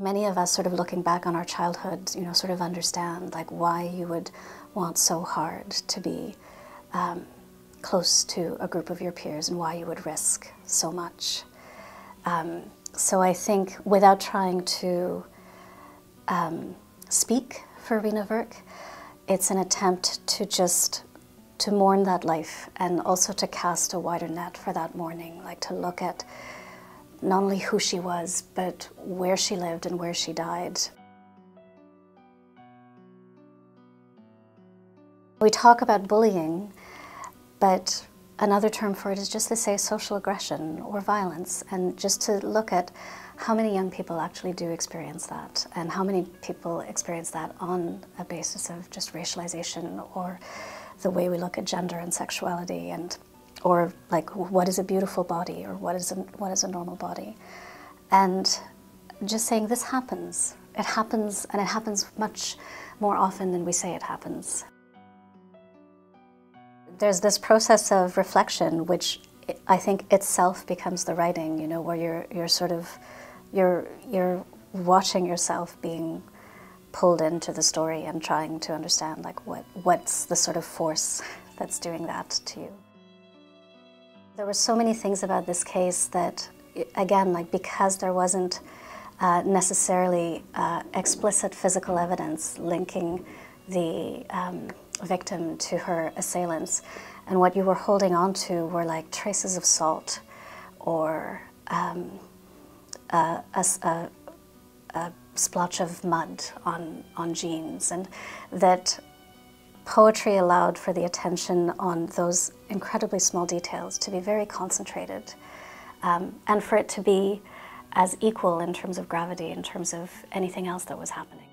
Many of us sort of looking back on our childhood, you know, sort of understand like why you would want so hard to be close to a group of your peers and why you would risk so much. So I think without trying to speak for Rena Virk, it's an attempt to mourn that life and also to cast a wider net for that mourning, like to look at not only who she was, but where she lived and where she died. We talk about bullying, but another term for it is just to say social aggression or violence, and just to look at how many young people actually do experience that, and how many people experience that on a basis of just racialization or the way we look at gender and sexuality, and or like what is a beautiful body or what is a normal body. And just saying this happens. It happens, and it happens much more often than we say it happens. There's this process of reflection which I think itself becomes the writing, you know, where you're watching yourself being pulled into the story and trying to understand like what's the sort of force that's doing that to you. There were so many things about this case that, again, like because there wasn't necessarily explicit physical evidence linking the victim to her assailants, and what you were holding on to were like traces of salt or a splotch of mud on jeans, and that poetry allowed for the attention on those incredibly small details to be very concentrated, and for it to be as equal in terms of gravity, in terms of anything else that was happening.